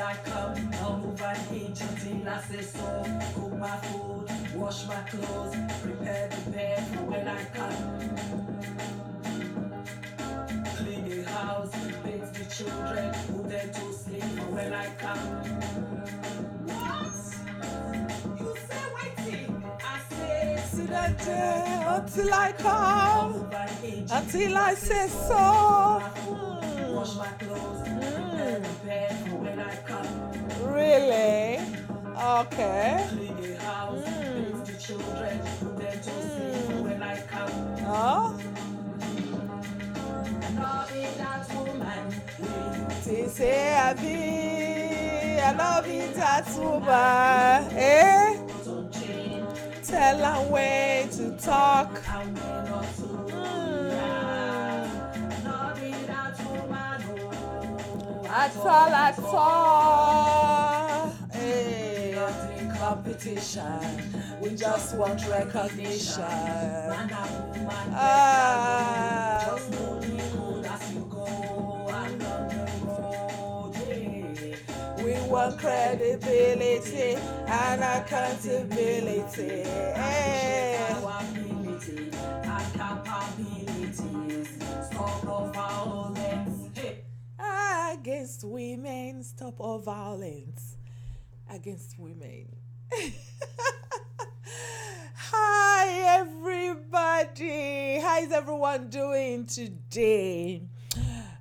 I come, I'll move an inch until I say so. Cook my food, wash my clothes, prepare the bed for when I come. Clean the house, bathe the children, put them to sleep for when I come. What? You say waiting? I say sit down there until I come, until I say so. Wash my clothes, prepare the bed for when I come. Really? Okay. Clean the house, bathe the children, put them to sleep for when I come. Oh? Love that woman, She say I love it that woman. Eh? don't change. Tell her when to talk. I'm not to love that woman. At all. Hey. Not in competition, We just want recognition. man and woman. Ah. Just know me good as you go along the road. Yeah. We want credibility and accountability. Hey. Our ability and capabilities. Stop of violence. Hey. Against women, stop all violence against women. Hi everybody, how is everyone doing today?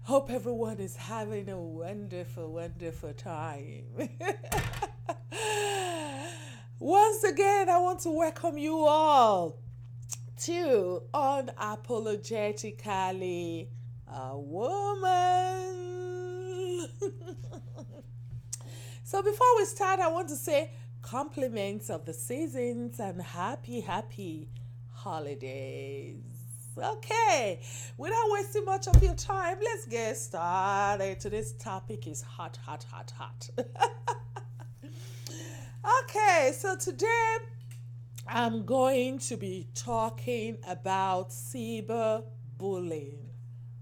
Hope everyone is having a wonderful time. Once again, I want to welcome you all to Unapologetically a Woman. So before we start, I want to say compliments of the seasons and happy holidays. Okay, without wasting much of your time, let's get started. Today's topic is hot. Okay, so today I'm going to be talking about cyberbullying.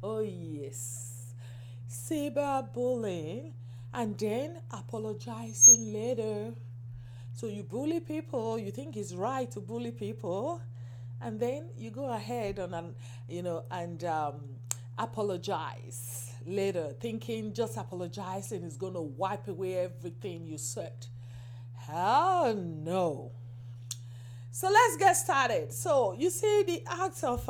Oh yes, cyberbullying, and then apologizing later. So you bully people, you think it's right to bully people, and then you go ahead and apologize later, thinking just apologizing is going to wipe away everything you said. Hell no. So let's get started. So you see, the act of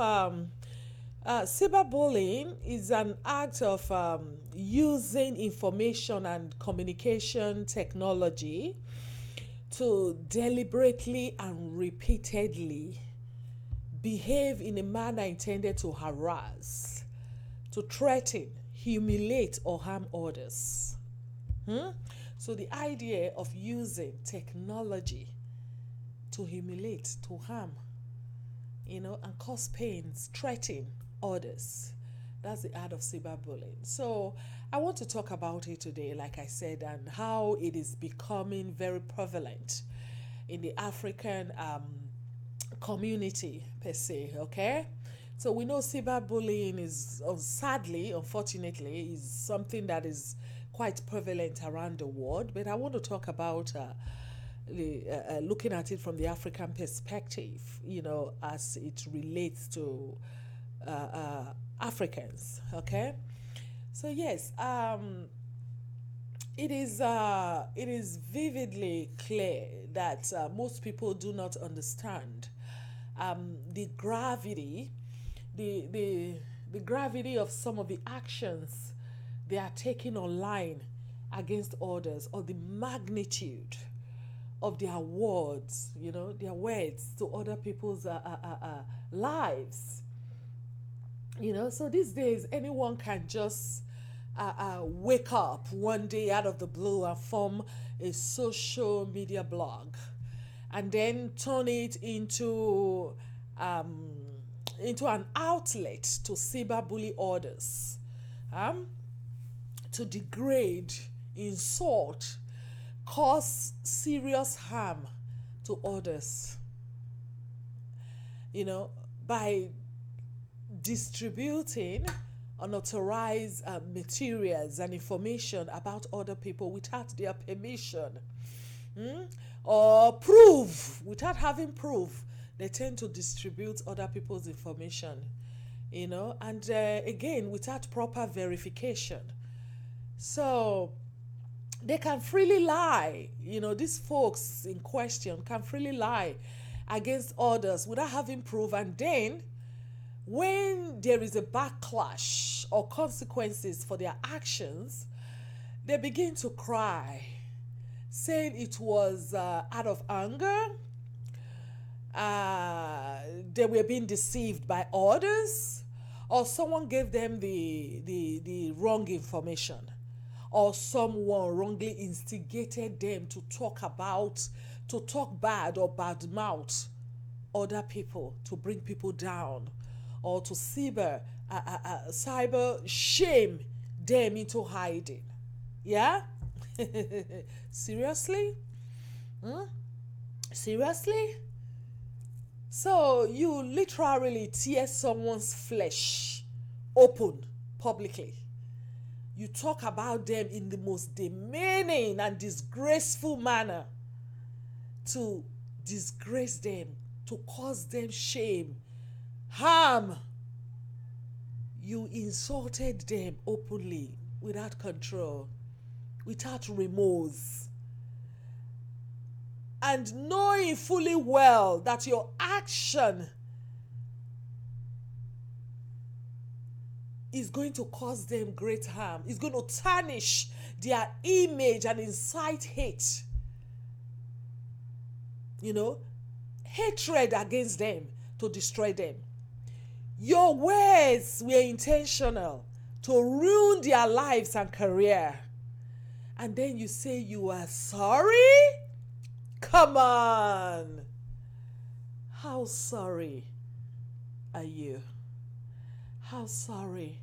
cyberbullying is an act of using information and communication technology to deliberately and repeatedly behave in a manner intended to harass, to threaten, humiliate, or harm others. So the idea of using technology to humiliate, to harm, and cause pains, threaten others. That's the art of cyberbullying. So I want to talk about it today, like I said, and how it is becoming very prevalent in the African community per se, okay? So we know cyberbullying is, sadly, unfortunately, is something that is quite prevalent around the world, but I want to talk about looking at it from the African perspective, as it relates to Africans, okay? So yes, it is vividly clear that most people do not understand the gravity, the gravity of some of the actions they are taking online against others, or the magnitude of their words, their words to other people's lives. So these days, anyone can just wake up one day out of the blue and form a social media blog, and then turn it into an outlet to cyberbully others, to degrade, insult, cause serious harm to others, by distributing unauthorized materials and information about other people without their permission, or proof, without having proof, they tend to distribute other people's information, and again, without proper verification. So they can freely lie. These folks in question can freely lie against others without having proof. And then, when there is a backlash or consequences for their actions, they begin to cry, saying it was out of anger, they were being deceived by others, or someone gave them the wrong information, or someone wrongly instigated them to talk bad or badmouth other people, to bring people down, or to cyber shame them into hiding. Yeah? Seriously? Seriously? So you literally tear someone's flesh open publicly. You talk about them in the most demeaning and disgraceful manner, to disgrace them, to cause them shame, harm. You insulted them openly, without control, without remorse, and knowing fully well that your action is going to cause them great harm, is going to tarnish their image and incite hate, hatred against them, to destroy them. Your words were intentional to ruin their lives and career. And then you say you are sorry? Come on. How sorry are you? How sorry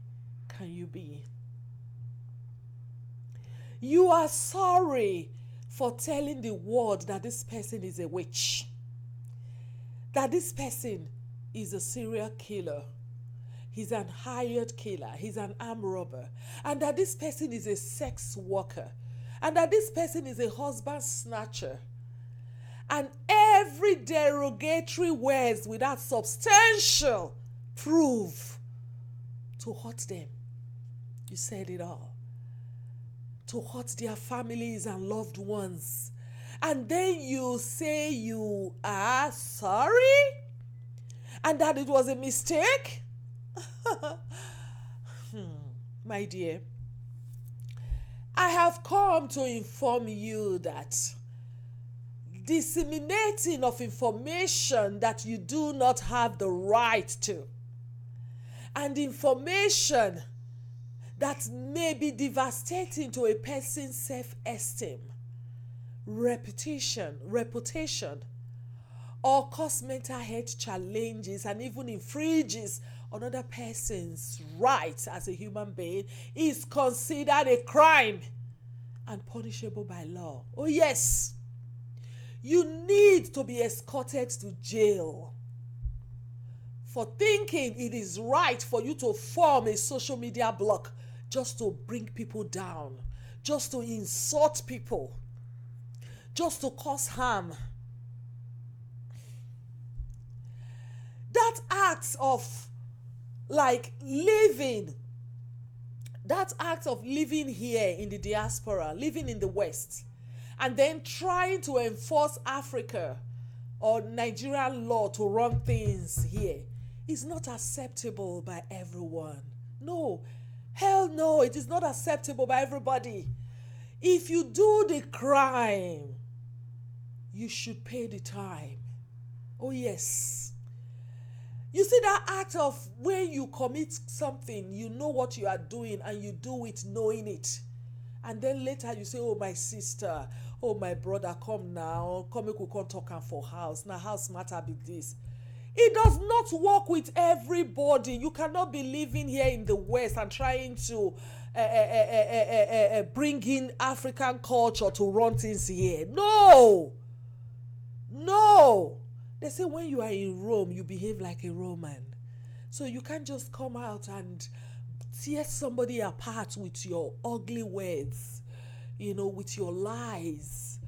can you be? You are sorry for telling the world that this person is a witch, that this person is a serial killer, he's an hired killer, he's an armed robber, and that this person is a sex worker, and that this person is a husband snatcher, and every derogatory words without substantial proof to hurt them. You said it all. To hurt their families and loved ones. And then you say you are sorry and that it was a mistake? My dear, I have come to inform you that disseminating of information that you do not have the right to, and information that may be devastating to a person's self-esteem, reputation, or cause mental health challenges and even infringes on another person's rights as a human being, is considered a crime and punishable by law. Oh yes, you need to be escorted to jail for thinking it is right for you to form a social media block just to bring people down, just to insult people, just to cause harm. That act of living here in the diaspora, living in the West, and then trying to enforce Africa or Nigerian law to run things here is not acceptable by everyone. No, hell no, it is not acceptable by everybody. If you do the crime, you should pay the time. Oh yes. You see that act of when you commit something, you know what you are doing and you do it knowing it. And then later you say, oh my sister, oh my brother, come now, come we could come talk am for house. Now house matter be this. It does not work with everybody. You cannot be living here in the West and trying to bring in African culture to run things here. No. No. They say when you are in Rome, you behave like a Roman. So you can't just come out and tear somebody apart with your ugly words, with your lies,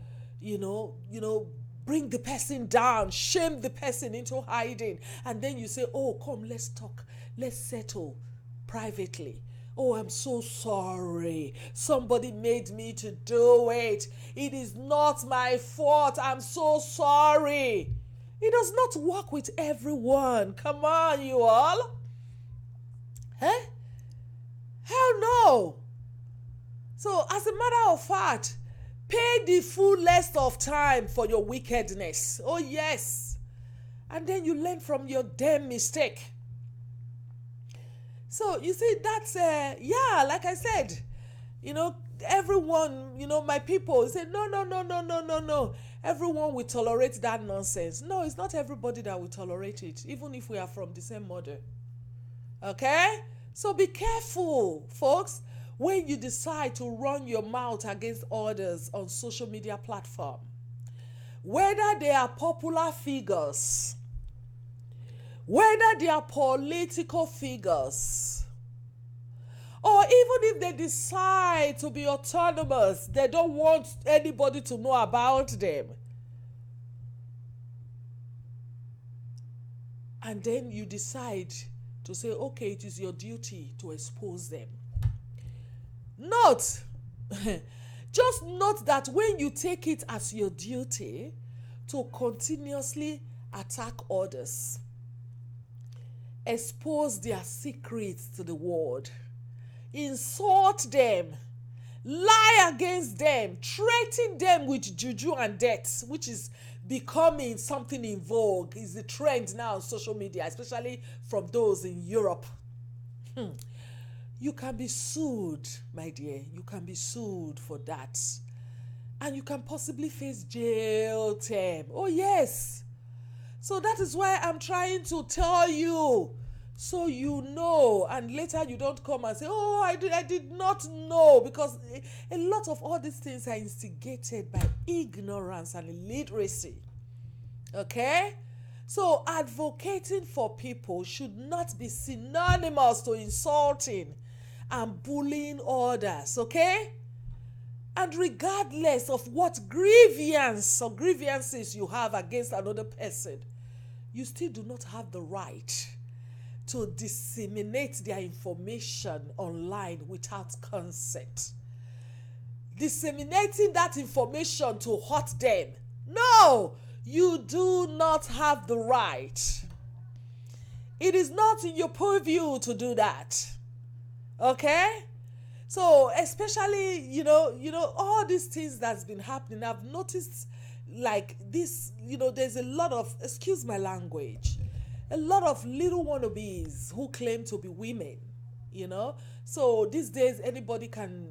bring the person down, shame the person into hiding, and then you say, oh, come, let's talk, let's settle privately. Oh, I'm so sorry. Somebody made me to do it. It is not my fault. I'm so sorry. It does not work with everyone. Come on, you all. Huh? Hell no. So, as a matter of fact, pay the fullest of time for your wickedness. Oh, yes. And then you learn from your damn mistake. So, you see, that's, like I said, everyone, my people say, no. Everyone will tolerate that nonsense. No, it's not everybody that will tolerate it, even if we are from the same mother. Okay? So be careful, folks, when you decide to run your mouth against others on social media platform. Whether they are popular figures, whether they are political figures, or even if they decide to be autonomous, they don't want anybody to know about them. And then you decide to say, okay, it is your duty to expose them. Note, just note that when you take it as your duty to continuously attack others, expose their secrets to the world, insult them, lie against them, threaten them with juju and death, which is becoming something in vogue, is the trend now on social media, especially from those in Europe. You can be sued, my dear. You can be sued for that. And you can possibly face jail term. Oh, yes. So that is why I'm trying to tell you, so you know, and later you don't come and say, oh, I did not know, because a lot of all these things are instigated by ignorance and illiteracy. Okay? So advocating for people should not be synonymous to insulting and bullying others, okay? And regardless of what grievance or grievances you have against another person, you still do not have the right to disseminate their information online without consent. Disseminating that information to hurt them. No, you do not have the right. It is not in your purview to do that. Okay? So, especially, all these things that's been happening, I've noticed like this, there's a lot of, excuse my language, a lot of little wannabes who claim to be women, So these days, anybody can,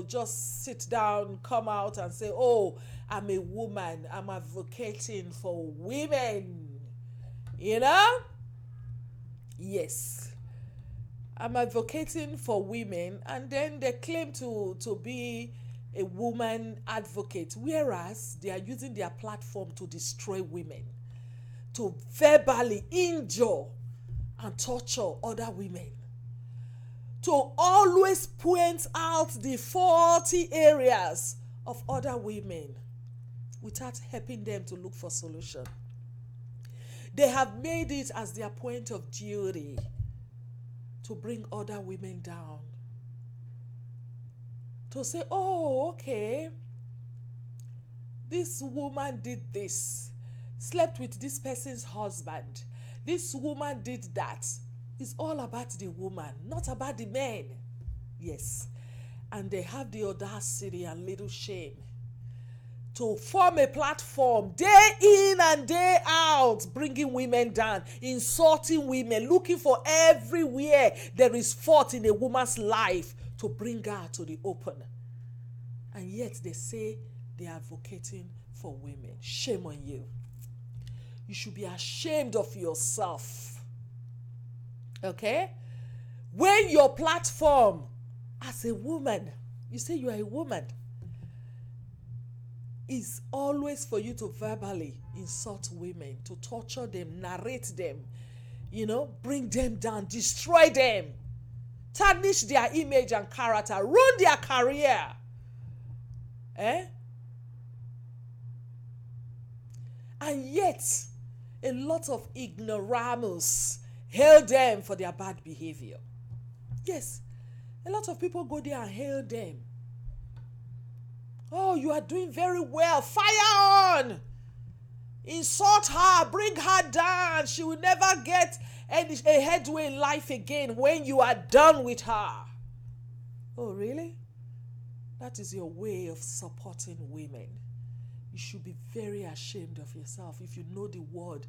just sit down, come out and say, oh, I'm a woman, I'm advocating for women, Yes. I'm advocating for women, and then they claim to be a woman advocate, whereas they are using their platform to destroy women, to verbally injure and torture other women, to always point out the faulty areas of other women without helping them to look for solution. They have made it as their point of duty to bring other women down. To say, oh, okay, this woman did this, slept with this person's husband, this woman did that. It's all about the woman, not about the men. Yes. And they have the audacity and little shame to form a platform day in and day out, bringing women down, insulting women, looking for everywhere there is fault in a woman's life to bring her to the open. And yet they say they are advocating for women. Shame on you. You should be ashamed of yourself. Okay? When your platform as a woman, you say you are a woman, is always for you to verbally insult women, to torture them, narrate them, bring them down, destroy them. tarnish their image and character, ruin their career. And yet, a lot of ignoramus hail them for their bad behavior. Yes, a lot of people go there and hail them. Oh, you are doing very well. Fire on. Insult her. Bring her down. She will never get a headway in life again when you are done with her. Oh, really? That is your way of supporting women. You should be very ashamed of yourself if you know the word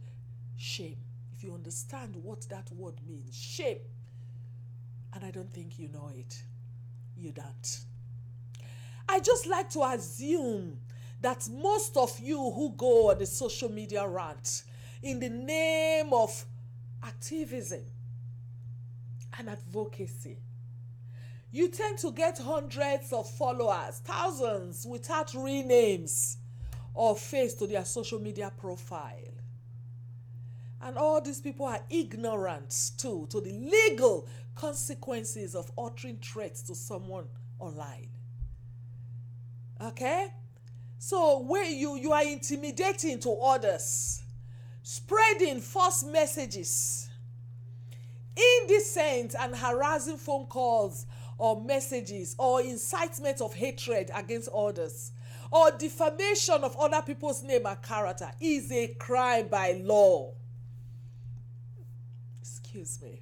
shame. If you understand what that word means. Shame. And I don't think you know it. You don't. I just like to assume that most of you who go on the social media rant in the name of activism and advocacy, you tend to get hundreds of followers, thousands, without real names or face to their social media profile. And all these people are ignorant too to the legal consequences of uttering threats to someone online. Okay? So where you are intimidating to others, spreading false messages, indecent and harassing phone calls or messages, or incitement of hatred against others, or defamation of other people's name and character is a crime by law. Excuse me.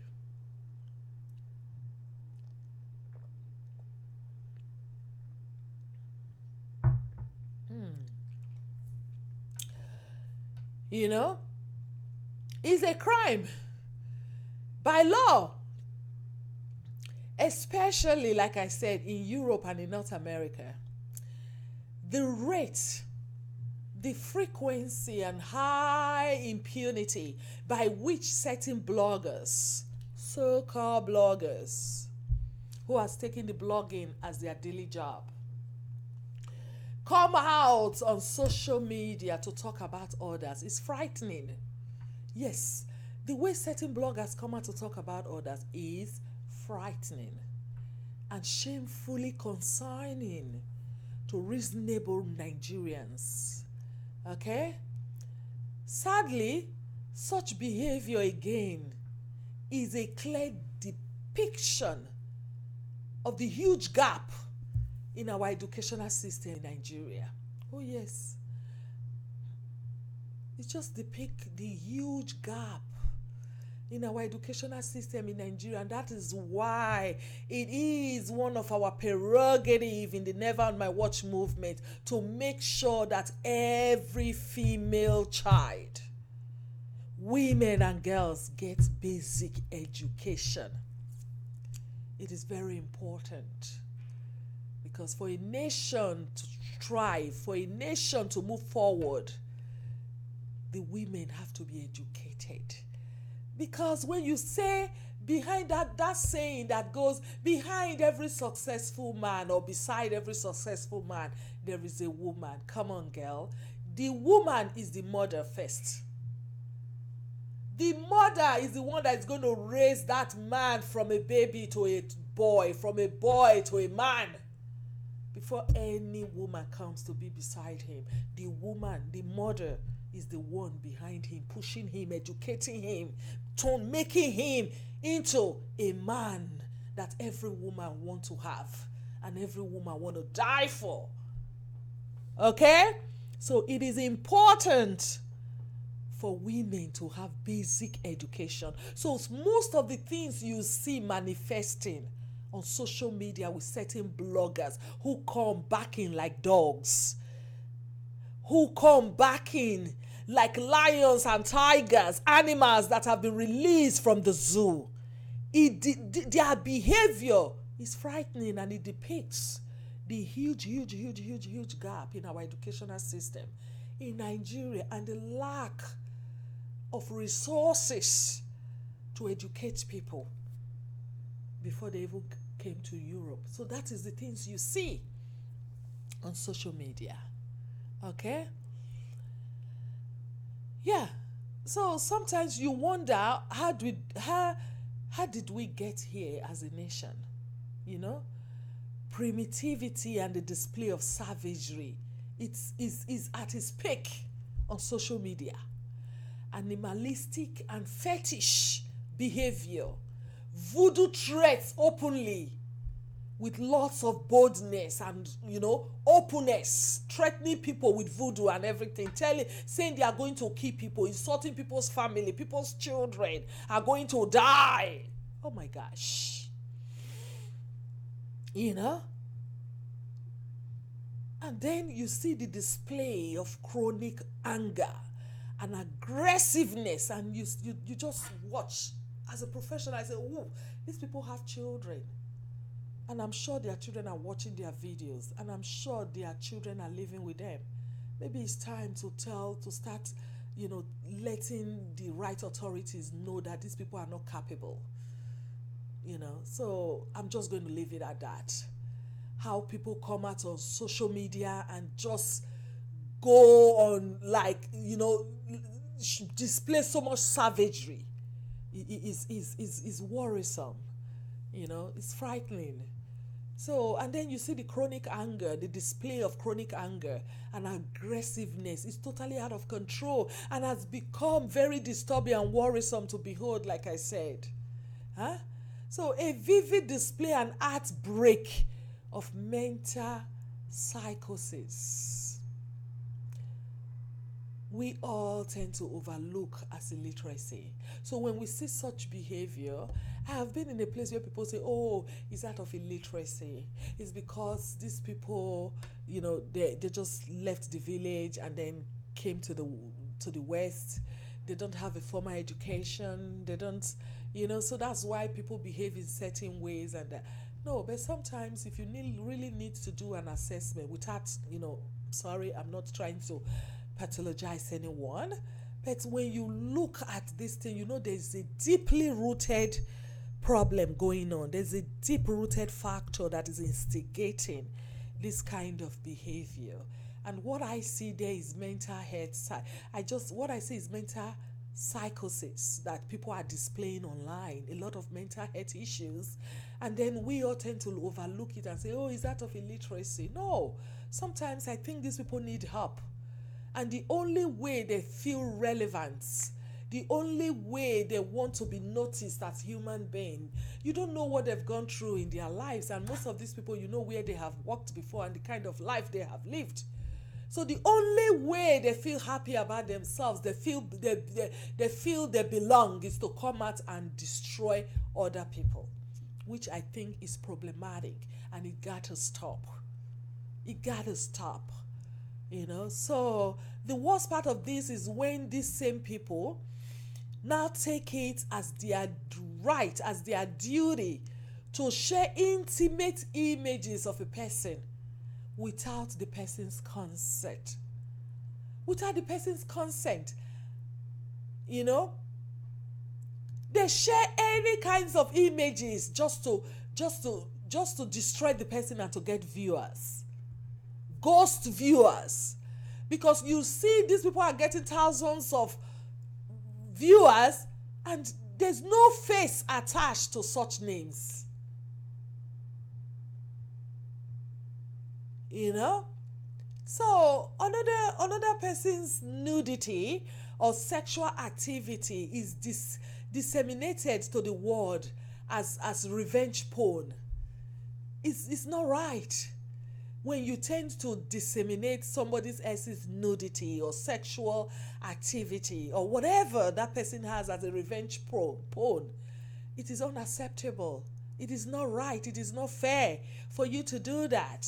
You know, is a crime by law. Especially, like I said, in Europe and in North America. The rate, the frequency and high impunity by which certain bloggers, so-called bloggers, who has taken the blogging as their daily job, come out on social media to talk about others is frightening. Yes, the way certain bloggers come out to talk about others is frightening and shamefully concerning to reasonable Nigerians. Okay? Sadly, such behavior again is a clear depiction of the huge gap in our educational system in Nigeria. Oh yes. It just depicts the huge gap in our educational system in Nigeria, and that is why it is one of our prerogative in the Never on My Watch movement to make sure that every female child, women and girls, get basic education. It is very important. Because for a nation to thrive, for a nation to move forward, the women have to be educated. Because when you say behind that saying that goes, behind every successful man or beside every successful man, there is a woman. Come on, girl. The woman is the mother first. The mother is the one that is going to raise that man from a baby to a boy, from a boy to a man. Before any woman comes to be beside him, the woman, the mother, is the one behind him, pushing him, educating him, making him into a man that every woman wants to have and every woman wants to die for. Okay? So it is important for women to have basic education. So most of the things you see manifesting on social media with certain bloggers who come backing like dogs, who come backing like lions and tigers, animals that have been released from the zoo. Their behavior is frightening, and it depicts the huge gap in our educational system in Nigeria and the lack of resources to educate people before they even came to Europe. So that is the things you see on social media. Okay? Yeah. So sometimes you wonder, how How did we get here as a nation? You know, primitivity and the display of savagery, is at its peak on social media. Animalistic and fetish behavior, voodoo threats openly, with lots of boldness and, openness, threatening people with voodoo and everything, saying they are going to kill people, insulting people's family, people's children are going to die. Oh my gosh. And then you see the display of chronic anger and aggressiveness, and you just watch. As a professional, I say, oh, these people have children. And I'm sure their children are watching their videos, and I'm sure their children are living with them. Maybe it's time to start, letting the right authorities know that these people are not capable. So I'm just going to leave it at that. How people come out on social media and just go on, display so much savagery. Is worrisome. It's frightening. So, and then you see the chronic anger, the display of chronic anger and aggressiveness is totally out of control and has become very disturbing and worrisome to behold, like I said. So, a vivid display and outbreak of mental psychosis. We all tend to overlook as illiteracy. So when we see such behavior, I have been in a place where people say, oh, it's out of illiteracy. It's because these people, they just left the village and then came to the West. They don't have a formal education. They don't, so that's why people behave in certain ways. And no, but sometimes if you really need to do an assessment without, sorry, I'm not trying to pathologize anyone, but when you look at this thing, there's a deeply rooted problem going on. There's a deep rooted factor that is instigating this kind of behavior. And what I see there is mental health. What I see is mental psychosis that people are displaying online, a lot of mental health issues, and then we all tend to overlook it and say, oh, is that of illiteracy? No, sometimes I think these people need help. And the only way they feel relevant, the only way they want to be noticed as human beings, you don't know what they've gone through in their lives. And most of these people, where they have walked before and the kind of life they have lived. So the only way they feel happy about themselves, they feel they belong, is to come out and destroy other people, which I think is problematic, and it got to stop. It got to stop. So the worst part of this is when these same people now take it as their right, as their duty to share intimate images of a person without the person's consent. Without the person's consent. They share any kinds of images just to destroy the person and to get viewers. Ghost viewers, because you see these people are getting thousands of viewers and there's no face attached to such names. So another person's nudity or sexual activity is disseminated to the world as revenge porn. It's not right. When you tend to disseminate somebody else's nudity or sexual activity or whatever that person has as a revenge porn, it is unacceptable. It is not right. It is not fair for you to do that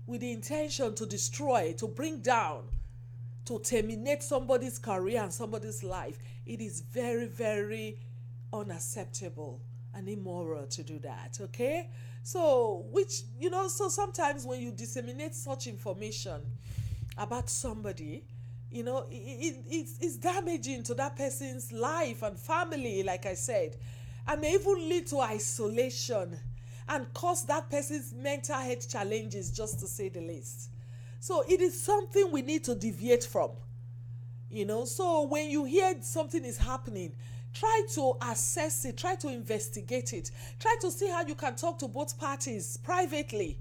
with the intention to destroy, to bring down, to terminate somebody's career and somebody's life. It is very, very unacceptable and immoral to do that, okay? So, so sometimes when you disseminate such information about somebody, it's damaging to that person's life and family, like I said, and may even lead to isolation and cause that person's mental health challenges, just to say the least. So it is something we need to deviate from. So when you hear something is happening, Try to assess it, try to investigate it, try to see how you can talk to both parties privately.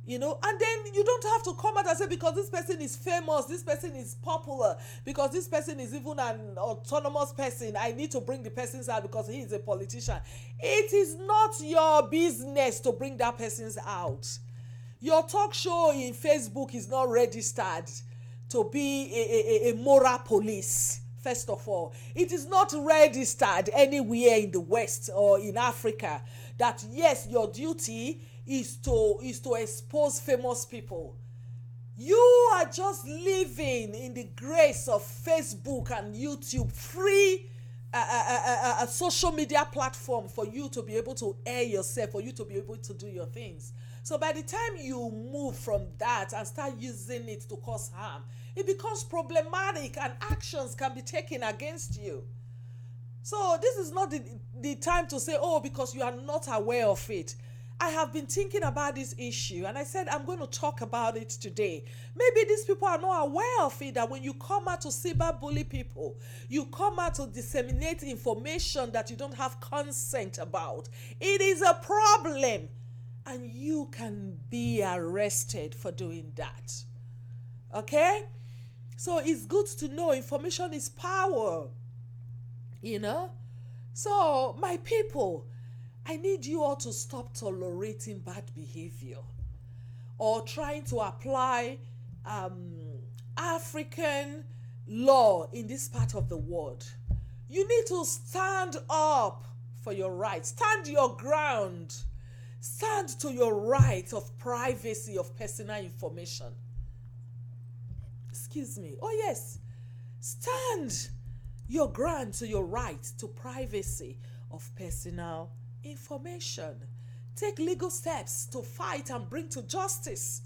And then you don't have to come out and say, because this person is famous, this person is popular, because this person is even an autonomous person, I need to bring the person out because he is a politician. It is not your business to bring that person out. Your talk show in Facebook is not registered to be a moral police. First of all, it is not registered anywhere in the West or in Africa that yes, your duty is to expose famous people. You are just living in the grace of Facebook and YouTube, free a social media platform for you to be able to air yourself, for you to be able to do your things. So by the time you move from that and start using it to cause harm, it becomes problematic and actions can be taken against you. So this is not the time to say, oh, because you are not aware of it. I have been thinking about this issue and I said I'm going to talk about it today. Maybe these people are not aware of it, that when you come out to cyberbully people, you come out to disseminate information that you don't have consent about. It is a problem and you can be arrested for doing that. Okay? So it's good to know information is power. So my people, I need you all to stop tolerating bad behavior or trying to apply African law in this part of the world. You need to stand up for your rights. Stand your ground. Stand to your right of privacy of personal information. Excuse me. Oh yes. Stand your ground to your right to privacy of personal information. Take legal steps to fight and bring to justice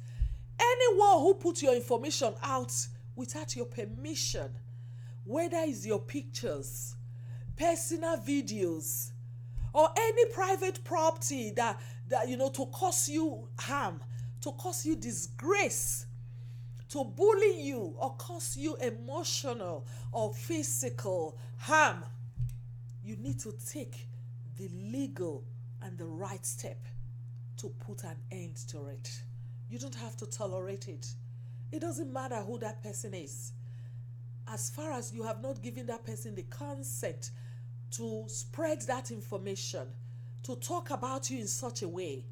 anyone who put your information out without your permission, whether it's your pictures, personal videos, or any private property that to cause you harm, to cause you disgrace, to bully you or cause you emotional or physical harm. You need to take the legal and the right step to put an end to it. You don't have to tolerate it. It doesn't matter who that person is. As far as you have not given that person the consent to spread that information, to talk about you in such a way,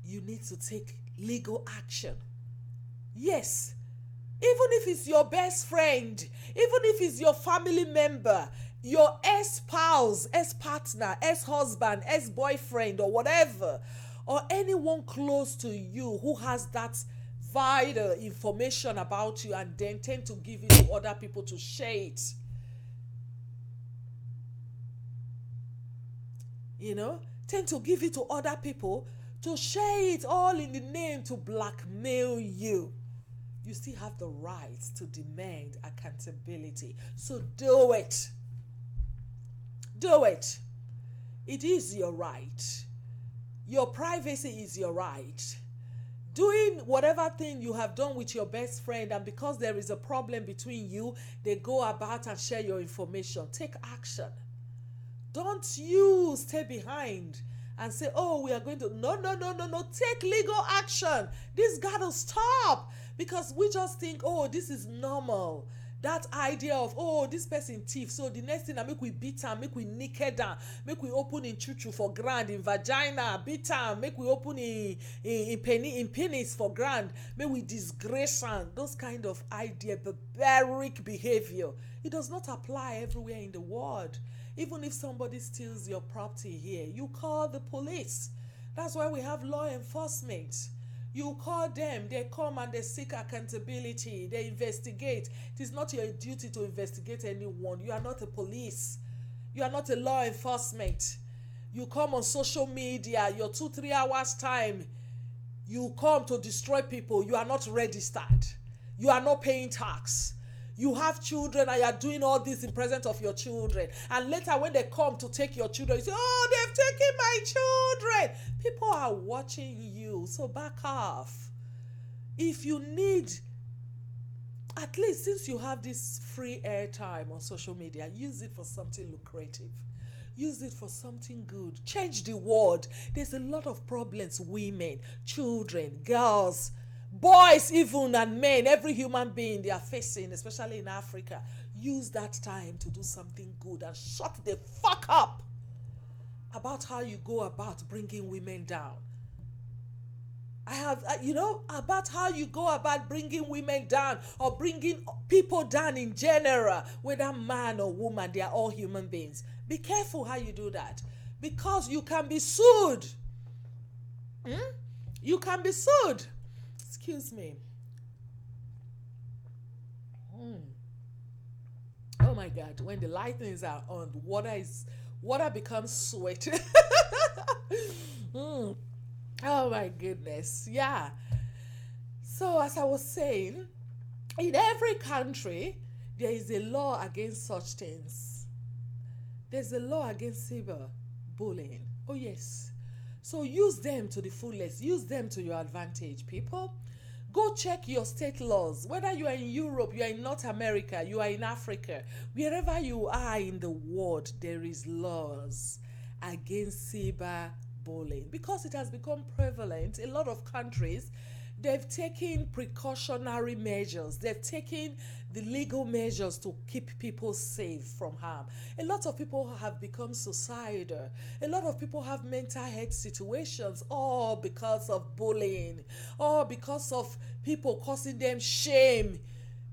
you need to take legal action. Yes, even if it's your best friend, even if it's your family member, your ex-spouse, ex-partner, ex-husband, ex-boyfriend, or whatever, or anyone close to you who has that vital information about you and then tend to give it to other people to share it. Tend to give it to other people to share it all in the name to blackmail you. You still have the right to demand accountability. So do it. Do it. It is your right. Your privacy is your right. Doing whatever thing you have done with your best friend, and because there is a problem between you, they go about and share your information. Take action. Don't you stay behind and say, oh, we are going to... No. Take legal action. This got to stop. Because we just think, oh, this is normal. That idea of, oh, this person thief, so the next thing, I make we beat am, make we naked am, make we open in chuchu for grand, in vagina, beat am, make we open in penis for grand, make we disgrace am. Those kind of idea, barbaric behavior, it does not apply everywhere in the world. Even if somebody steals your property here, you call the police. That's why we have law enforcement. You call them, they come and they seek accountability, they investigate. It is not your duty to investigate anyone. You are not a police. You are not a law enforcement. You come on social media, your 2-3 hours time, you come to destroy people. You are not registered. You are not paying tax. You have children and you are doing all this in presence of your children. And later when they come to take your children, you say, oh, they've taken my children. People are watching you, so back off. If you need At least since you have this free airtime on social media, use it for something lucrative. Use it for something good. Change the world. There's a lot of problems women, children, girls, boys, even, and men, every human being they are facing, especially in Africa. Use that time to do something good and shut the fuck up about how you go about bringing women down. I have, about how you go about bringing women down or bringing people down in general, whether man or woman, they are all human beings. Be careful how you do that because you can be sued. You can be sued. Excuse me. Oh my God, when the lightnings are on, water becomes sweat. Mm. Oh my goodness. Yeah. So as I was saying, in every country, there is a law against such things. There's a law against cyberbullying. Oh yes. So use them to the fullest. Use them to your advantage, people. Go check your state laws. Whether you are in Europe, you are in North America, you are in Africa, wherever you are in the world, there is laws against cyberbullying because it has become prevalent. A lot of countries, they've taken precautionary measures. They've taken the legal measures to keep people safe from harm. A lot of people have become suicidal. A lot of people have mental health situations, all because of bullying, all because of people causing them shame.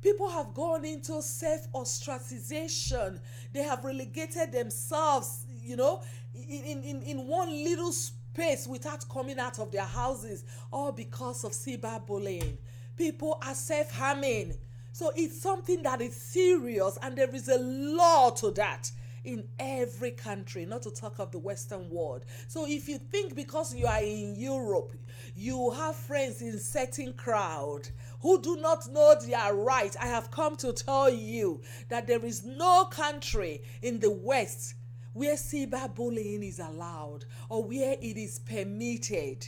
People have gone into self-ostracization. They have relegated themselves, in one little space without coming out of their houses, all because of cyberbullying. People are self-harming. So it's something that is serious, and there is a law to that in every country, not to talk of the Western world. So if you think because you are in Europe, you have friends in certain crowd who do not know their right, I have come to tell you that there is no country in the West where cyberbullying is allowed or where it is permitted.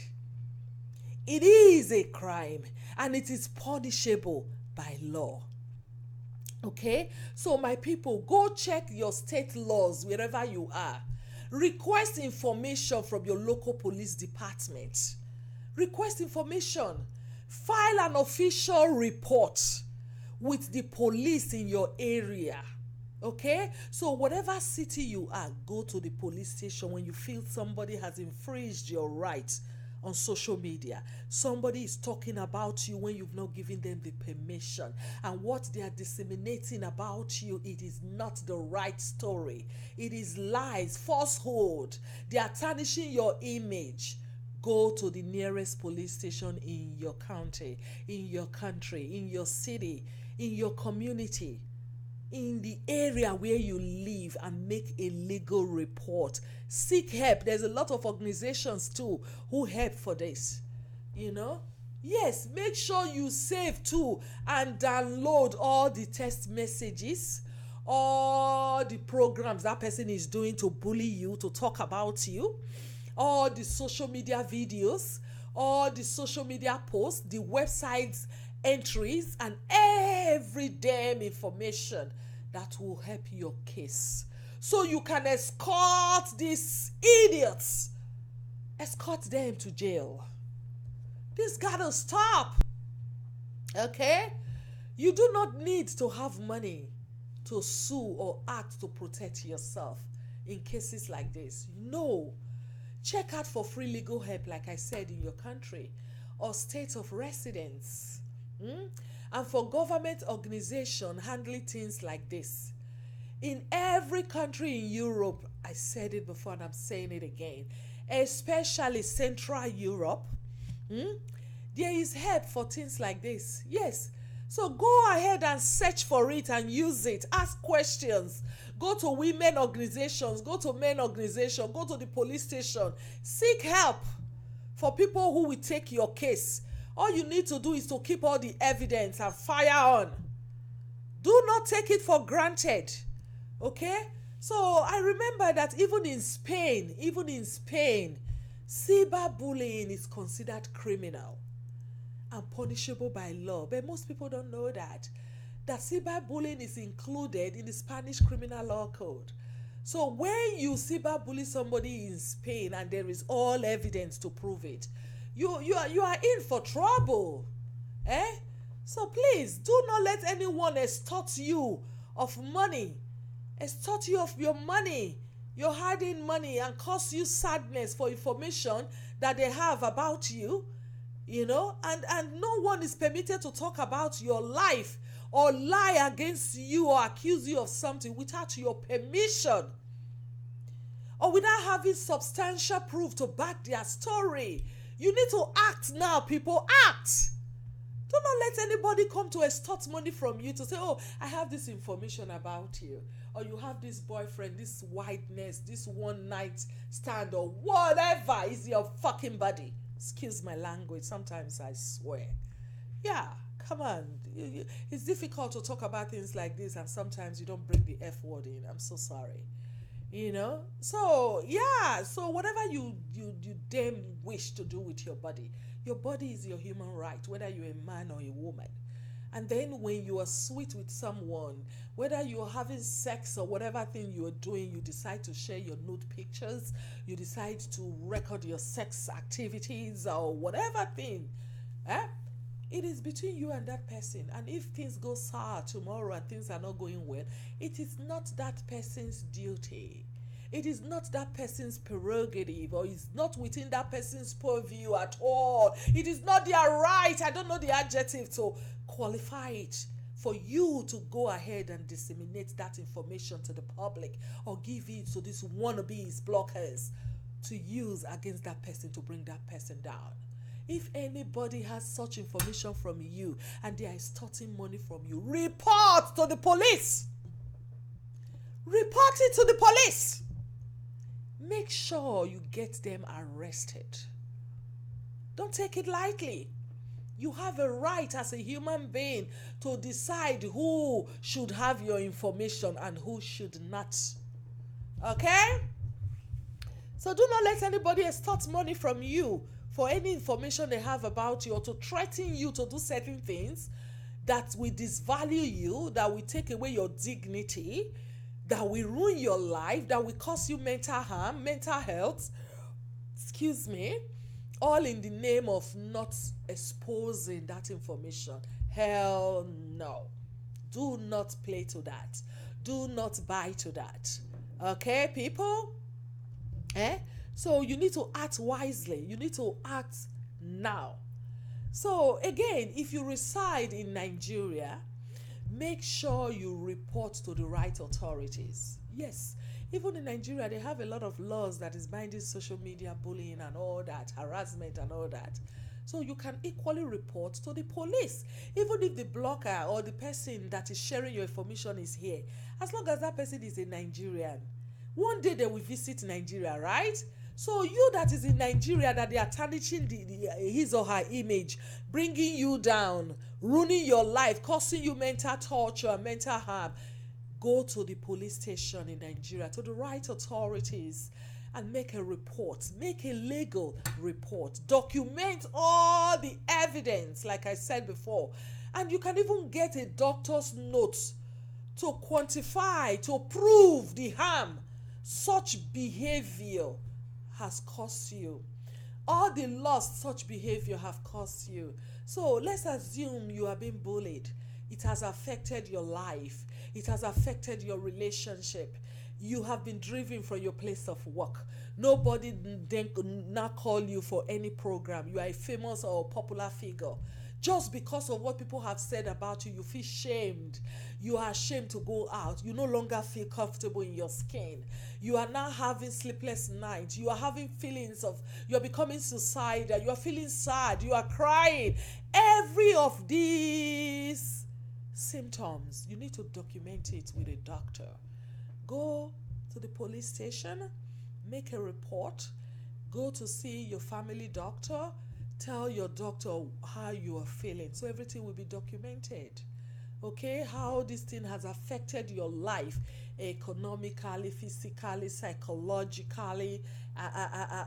It is a crime and it is punishable by law. Okay, so my people, go check your state laws wherever you are. Request information from your local police department. Request information. File an official report with the police in your area. Okay, so whatever city you are, go to the police station when you feel somebody has infringed your rights on social media. Somebody is talking about you when you've not given them the permission, and what they are disseminating about you, it is not the right story. It is lies, falsehood. They are tarnishing your image. Go to the nearest police station in your county, in your country, in your city, in your community, in the area where you live, and make a legal report. Seek help. There's a lot of organizations too who help for this. Yes, make sure you save too and download all the text messages, all the programs that person is doing to bully you, to talk about you, all the social media videos, all the social media posts, the websites entries, and every damn information that will help your case, so you can escort these idiots, escort them to jail. This gotta stop. Okay, you do not need to have money to sue or act to protect yourself in cases like this. No, check out for free legal help, like I said, in your country or state of residence. And for government organization handling things like this, in every country in Europe, I said it before and I'm saying it again, especially Central Europe, there is help for things like this. Yes, so go ahead and search for it and use it. Ask questions. Go to women organizations, go to men organizations, go to the police station. Seek help for people who will take your case. All you need to do is to keep all the evidence and fire on. Do not take it for granted. Okay? So I remember that even in Spain, cyberbullying is considered criminal and punishable by law. But most people don't know that. that cyberbullying is included in the Spanish Criminal Law Code. So when you cyberbully somebody in Spain and there is all evidence to prove it, you are in for trouble. Eh? So please do not let anyone extort you of money, extort you of your money, your hard-earned money, and cause you sadness for information that they have about you. And no one is permitted to talk about your life or lie against you or accuse you of something without your permission or without having substantial proof to back their story. You need to act now, people. Act. Do not let anybody come to extort money from you to say, oh, I have this information about you, or you have this boyfriend, this whiteness, this one night stand, or whatever is your fucking body. Excuse my language, sometimes I swear. Yeah, come on. It's difficult to talk about things like this, and sometimes you don't bring the F word in. I'm so sorry. So yeah, so whatever you damn wish to do with your body is your human right, whether you're a man or a woman. And then when you are sweet with someone, whether you're having sex or whatever thing you're doing, you decide to share your nude pictures, you decide to record your sex activities or whatever thing, it is between you and that person. And if things go sour tomorrow and things are not going well, it is not that person's duty. It is not that person's prerogative, or it's not within that person's purview at all. It is not their right, I don't know the adjective to qualify it, for you to go ahead and disseminate that information to the public or give it to these wannabes, blockers, to use against that person to bring that person down. If anybody has such information from you and they are extorting money from you, report to the police. Report it to the police. Make sure you get them arrested. Don't take it lightly. You have a right as a human being to decide who should have your information and who should not. Okay? So do not let anybody extort money from you for any information they have about you, or to threaten you to do certain things that will disvalue you, that will take away your dignity, that will ruin your life, that will cause you mental harm, mental health, all in the name of not exposing that information. Hell no. Do not play to that. Do not buy to that. Okay, people? So you need to act wisely. You need to act now. So again, if you reside in Nigeria, make sure you report to the right authorities. Yes, even in Nigeria, they have a lot of laws that is binding social media bullying and all that, harassment and all that. So you can equally report to the police, even if the blocker or the person that is sharing your information is here. As long as that person is a Nigerian, one day they will visit Nigeria, right? So you that is in Nigeria, that they are tarnishing his or her image, bringing you down, ruining your life, causing you mental torture, mental harm, go to the police station in Nigeria, to the right authorities, and make a report. Make a legal report. Document all the evidence, like I said before. And you can even get a doctor's note to quantify, to prove the harm such behavior has caused you, all the loss such behavior have caused you. So let's assume you are being bullied. It has affected your life. It has affected your relationship. You have been driven from your place of work. Nobody then now call you for any program. You are a famous or popular figure. Just because of what people have said about you, you feel shamed. You are ashamed to go out. You no longer feel comfortable in your skin. You are now having sleepless nights. You are having feelings of, you are becoming suicidal. You are feeling sad. You are crying. Every of these symptoms, you need to document it with a doctor. Go to the police station, make a report, go to see your family doctor, tell your doctor how you are feeling, so everything will be documented. Okay, how this thing has affected your life economically, physically, psychologically,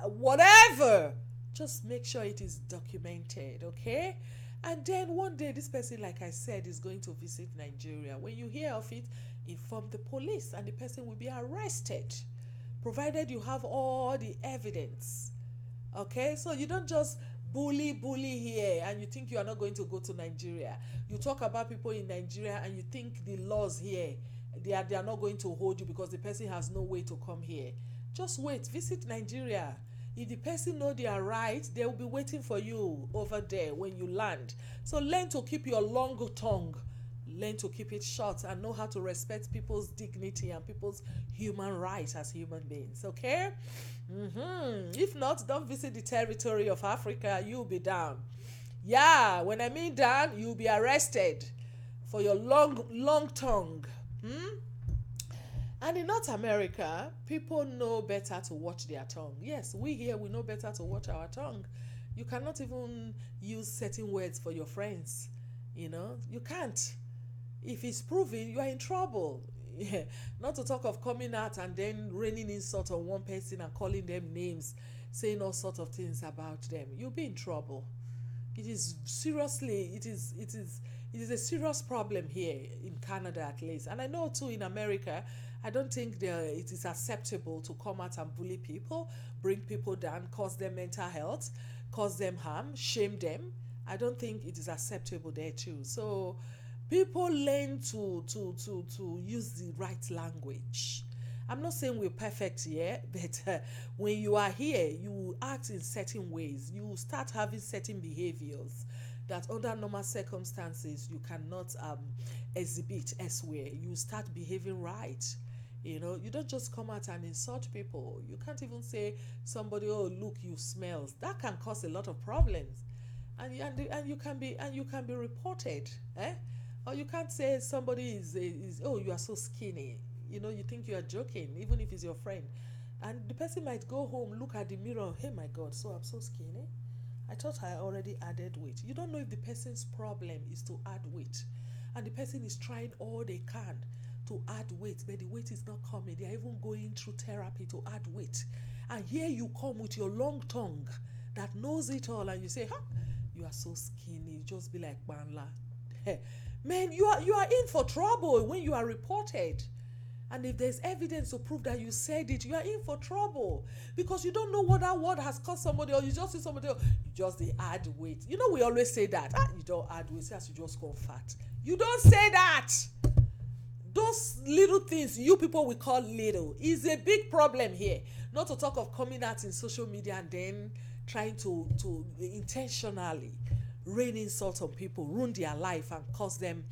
whatever. Just make sure it is documented, okay? And then one day, this person, like I said, is going to visit Nigeria. When you hear of it, inform the police and the person will be arrested, provided you have all the evidence. Okay, so you don't just bully here and you think you are not going to go to Nigeria. You talk about people in Nigeria and you think the laws here, they are not going to hold you because the person has no way to come here. Just wait, visit Nigeria. If the person know they are right, they will be waiting for you over there when you land. So learn to keep your long tongue. Learn to keep it short and know how to respect people's dignity and people's human rights as human beings. Okay? If not, don't visit the territory of Africa. You'll be down. Yeah, when I mean down, you'll be arrested for your long tongue. And in North America, people know better to watch their tongue. Yes, we here, we know better to watch our tongue. You cannot even use certain words for your friends. You can't. If it's proven, you are in trouble. Yeah. Not to talk of coming out and then raining insult on one person and calling them names, saying all sorts of things about them. You'll be in trouble. It is a serious problem here in Canada, at least. And I know too in America, I don't think it is acceptable to come out and bully people, bring people down, cause them mental health, cause them harm, shame them. I don't think it is acceptable there too. So people learn to use the right language. I'm not saying we're perfect here, but when you are here, you act in certain ways. You start having certain behaviors that under normal circumstances you cannot exhibit elsewhere. You start behaving right. You don't just come out and insult people. You can't even say somebody, "Oh, look, you smells." That can cause a lot of problems, and you can be reported. Or you can't say somebody is "Oh, you are so skinny." You think you are joking, even if it's your friend, and the person might go home, look at the mirror, "Hey, my God, so I'm so skinny. I thought I already added weight." You don't know if the person's problem is to add weight, and the person is trying all they can to add weight, but the weight is not coming. They are even going through therapy to add weight, and here you come with your long tongue that knows it all, and you say, "You are so skinny." You just be like, "Banla." Man, you are in for trouble when you are reported. And if there's evidence to prove that you said it, you are in for trouble, because you don't know what that word has caused somebody, or you just see somebody else, you just they add weight. We always say that. You don't add weight, as you just go fat. You don't say that. Those little things you people will call little is a big problem here. Not to talk of coming out in social media and then trying to intentionally rain insult on people, ruin their life, and cause them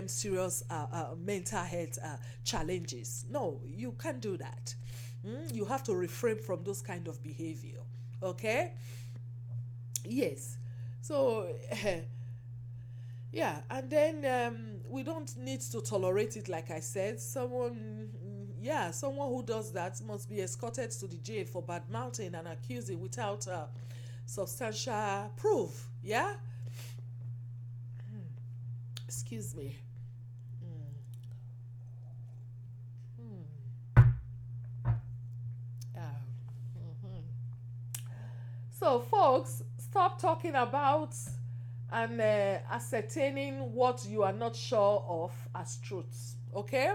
serious mental health challenges. No, you can't do that. You have to refrain from those kind of behavior. Okay? Yes. So yeah, and then we don't need to tolerate it. Like I said, someone who does that must be escorted to the jail for bad mouthing and accusing without substantial proof. Yeah. Excuse me. So, folks, stop talking about and ascertaining what you are not sure of as truths. Okay?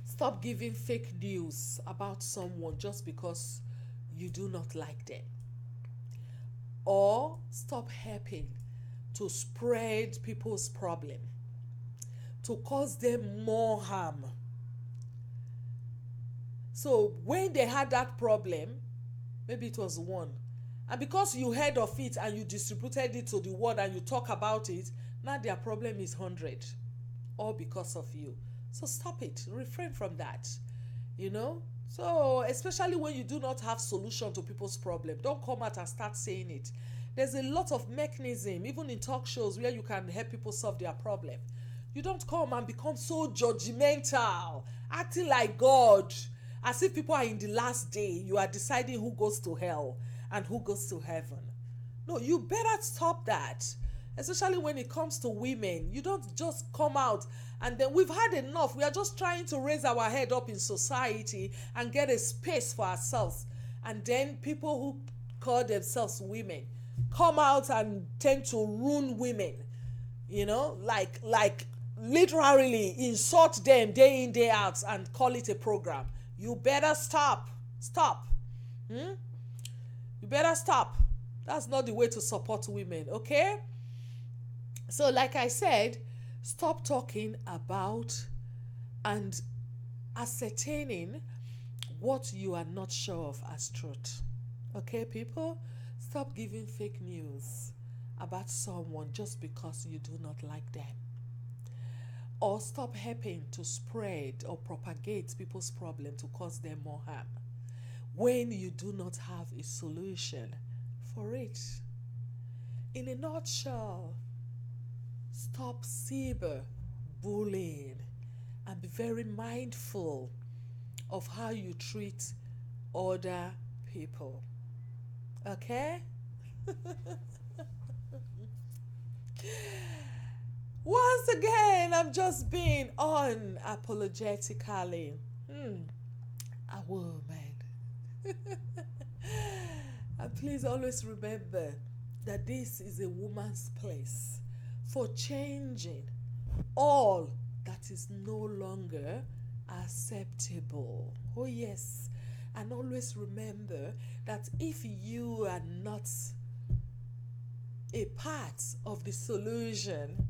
Stop giving fake news about someone just because you do not like them. Or stop helping to spread people's problem, to cause them more harm. So when they had that problem, maybe it was one, and because you heard of it and you distributed it to the world and you talk about it, now their problem is 100, all because of you. So stop it. Refrain from that. So especially when you do not have solution to people's problem, don't come out and start saying it. There's a lot of mechanism, even in talk shows, where you can help people solve their problem. You don't come and become so judgmental, acting like God, as if people are in the last day. You are deciding who goes to hell and who goes to heaven. No, you better stop that. Especially when it comes to women. You don't just come out and then we've had enough. We are just trying to raise our head up in society and get a space for ourselves. And then people who call themselves women come out and tend to ruin women, like literally insult them day in day out and call it a program. You better stop. You better stop. That's not the way to support women, okay? So like I said, stop talking about and ascertaining what you are not sure of as truth. Okay, people? Stop giving fake news about someone just because you do not like them. Or stop helping to spread or propagate people's problem to cause them more harm when you do not have a solution for it. In a nutshell, stop cyberbullying and be very mindful of how you treat other people. Okay? Once again, I'm just being unapologetically a woman. And please always remember that this is a woman's place for changing all that is no longer acceptable. Oh, yes. And always remember that if you are not a part of the solution,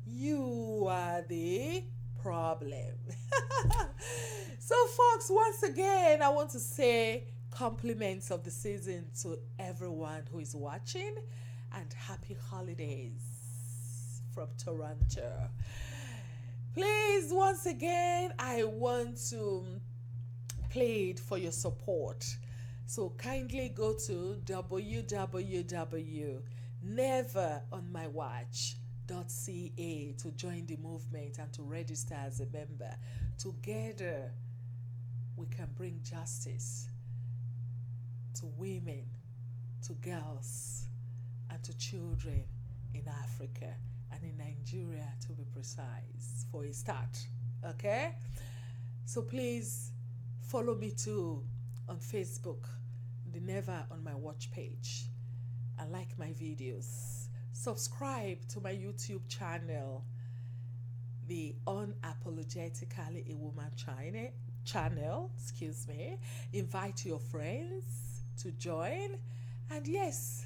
you are the problem. So, folks, once again, I want to say compliments of the season to everyone who is watching and happy holidays from Toronto. Please, once again, I want to plead for your support. So kindly go to www.neveronmywatch.ca to join the movement and to register as a member. Together, we can bring justice to women, to girls, and to children in Africa and in Nigeria, to be precise, for a start. Okay? So please follow me too on Facebook, the Never on My Watch page, and like my videos. Subscribe to my YouTube channel, the Unapologetically a Woman channel. Invite your friends to join, and yes,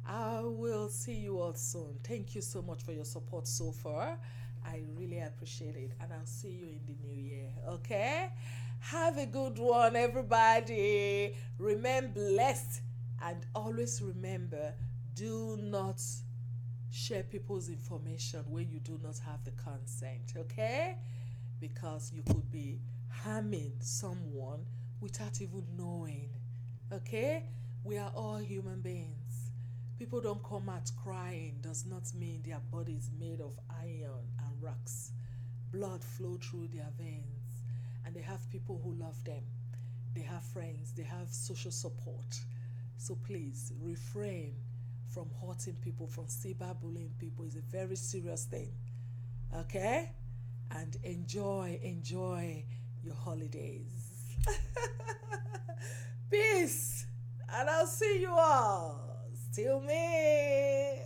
I will see you all soon. Thank you so much for your support so far. I really appreciate it, and I'll see you in the new year. Okay? Have a good one, everybody. Remain blessed, and always remember, do not share people's information when you do not have the consent, okay? Because you could be harming someone without even knowing, okay? We are all human beings. People don't come out crying does not mean their body is made of iron and rocks. Blood flow through their veins, and they have people who love them. They have friends, they have social support. So please refrain from hurting people, from cyberbullying people. It's a very serious thing. Okay? And enjoy your holidays. Peace. And I'll see you all. Still me.